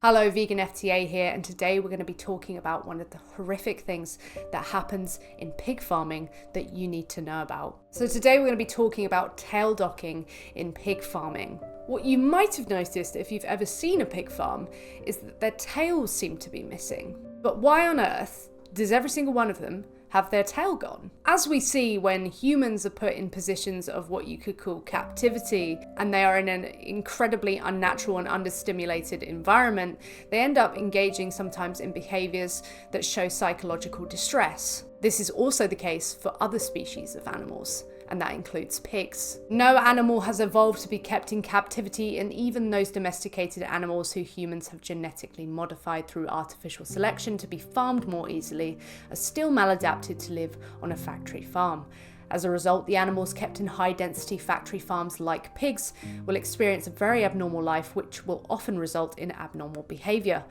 Hello, Vegan FTA here, and today we're going to be talking about one of the horrific things that happens in pig farming that you need to know about. So today we're going to be talking about tail docking in pig farming. What you might have noticed if you've ever seen a pig farm is that their tails seem to be missing. But why on earth does every single one of them have their tail gone? As we see when humans are put in positions of what you could call captivity and they are in an incredibly unnatural and understimulated environment, they end up engaging sometimes in behaviours that show psychological distress. This is also the case for other species of animals, and that includes pigs. No animal has evolved to be kept in captivity, and even those domesticated animals who humans have genetically modified through artificial selection to be farmed more easily are still maladapted to live on a factory farm. As a result, the animals kept in high-density factory farms like pigs will experience a very abnormal life, which will often result in abnormal behaviour.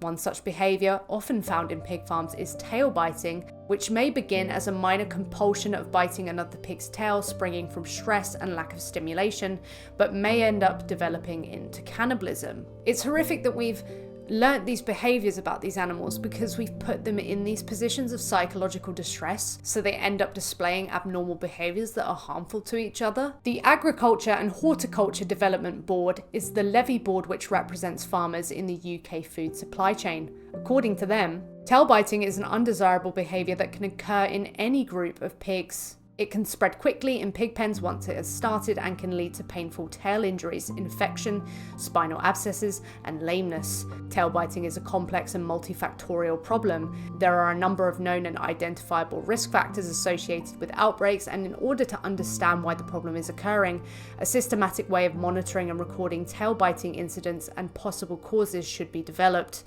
One such behaviour, often found in pig farms, is tail biting, which may begin as a minor compulsion of biting another pig's tail springing from stress and lack of stimulation, but may end up developing into cannibalism. It's horrific that we've learnt these behaviours about these animals because we've put them in these positions of psychological distress, so they end up displaying abnormal behaviours that are harmful to each other. The Agriculture and Horticulture Development Board is the levy board which represents farmers in the UK food supply chain. According to them, tail biting is an undesirable behaviour that can occur in any group of pigs. It can spread quickly in pig pens once it has started and can lead to painful tail injuries, infection, spinal abscesses, and lameness. Tail biting is a complex and multifactorial problem. There are a number of known and identifiable risk factors associated with outbreaks, and in order to understand why the problem is occurring, a systematic way of monitoring and recording tail biting incidents and possible causes should be developed.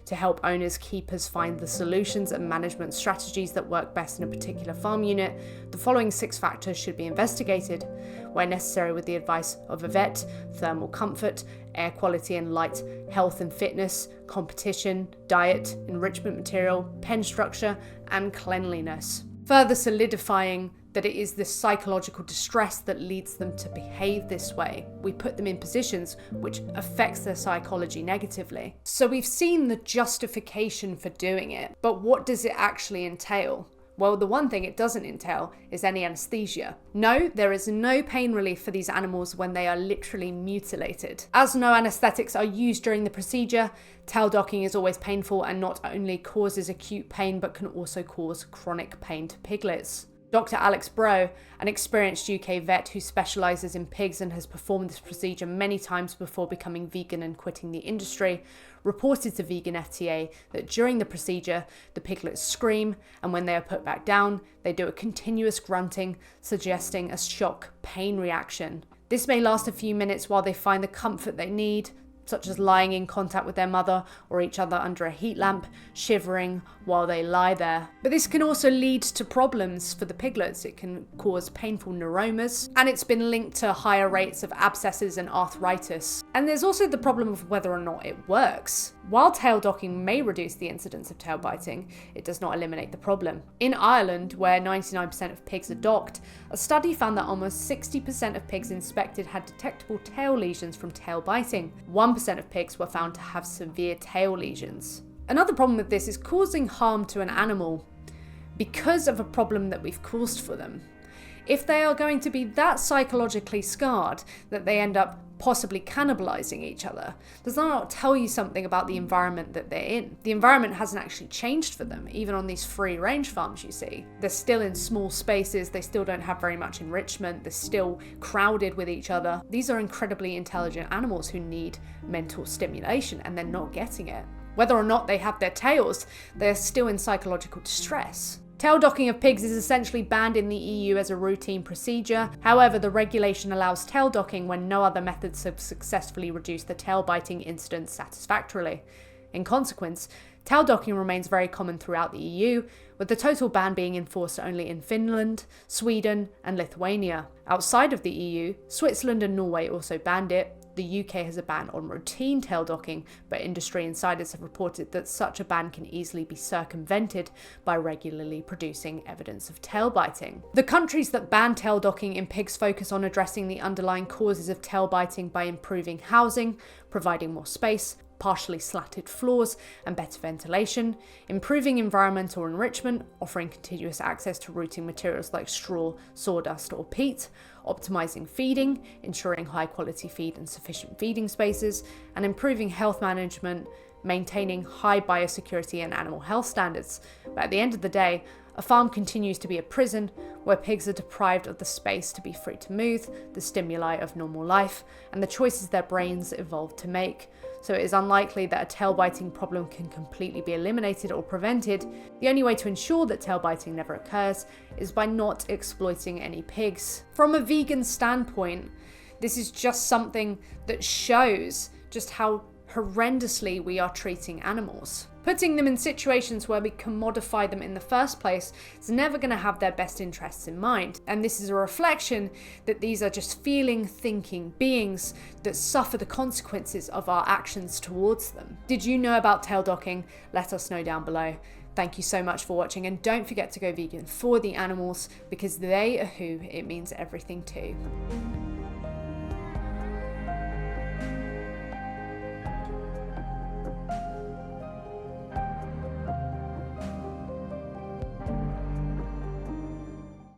To help owners, keepers find the solutions and management strategies that work best in a particular farm unit, the following 6 factors should be investigated. Where necessary, with the advice of a vet: thermal comfort, air quality and light, health and fitness, competition, diet, enrichment material, pen structure, and cleanliness. Further solidifying that it is this psychological distress that leads them to behave this way. We put them in positions which affects their psychology negatively. So we've seen the justification for doing it, but what does it actually entail? Well, the one thing it doesn't entail is any anesthesia. No, there is no pain relief for these animals when they are literally mutilated. As no anesthetics are used during the procedure, tail docking is always painful and not only causes acute pain but can also cause chronic pain to piglets. Dr. Alex Bro, an experienced UK vet who specialises in pigs and has performed this procedure many times before becoming vegan and quitting the industry, reported to Vegan FTA that during the procedure, the piglets scream, and when they are put back down, they do a continuous grunting, suggesting a shock pain reaction. This may last a few minutes while they find the comfort they need, such as lying in contact with their mother or each other under a heat lamp, shivering while they lie there. But this can also lead to problems for the piglets. It can cause painful neuromas, and it's been linked to higher rates of abscesses and arthritis. And there's also the problem of whether or not it works. While tail docking may reduce the incidence of tail biting, it does not eliminate the problem. In Ireland, where 99% of pigs are docked, a study found that almost 60% of pigs inspected had detectable tail lesions from tail biting. 1% of pigs were found to have severe tail lesions. Another problem with this is causing harm to an animal because of a problem that we've caused for them. If they are going to be that psychologically scarred that they end up possibly cannibalizing each other, does that not tell you something about the environment that they're in? The environment hasn't actually changed for them, even on these free range farms you see. They're still in small spaces, they still don't have very much enrichment, they're still crowded with each other. These are incredibly intelligent animals who need mental stimulation, and they're not getting it. Whether or not they have their tails, they're still in psychological distress. Tail docking of pigs is essentially banned in the EU as a routine procedure. However, the regulation allows tail docking when no other methods have successfully reduced the tail biting incidence satisfactorily. In consequence, tail docking remains very common throughout the EU, with the total ban being enforced only in Finland, Sweden, and Lithuania. Outside of the EU, Switzerland and Norway also banned it. The UK has a ban on routine tail docking, but industry insiders have reported that such a ban can easily be circumvented by regularly producing evidence of tail biting. The countries that ban tail docking in pigs focus on addressing the underlying causes of tail biting by improving housing, providing more space, partially slatted floors and better ventilation, improving environmental enrichment, offering continuous access to rooting materials like straw, sawdust or peat, optimizing feeding, ensuring high quality feed and sufficient feeding spaces, and improving health management, maintaining high biosecurity and animal health standards. But at the end of the day, a farm continues to be a prison where pigs are deprived of the space to be free to move, the stimuli of normal life, and the choices their brains evolved to make. So it is unlikely that a tail biting problem can completely be eliminated or prevented. The only way to ensure that tail biting never occurs is by not exploiting any pigs. From a vegan standpoint, this is just something that shows just how horrendously we are treating animals. Putting them in situations where we commodify them in the first place is never going to have their best interests in mind. And this is a reflection that these are just feeling, thinking beings that suffer the consequences of our actions towards them. Did you know about tail docking? Let us know down below. Thank you so much for watching, and don't forget to go vegan for the animals, because they are who it means everything to.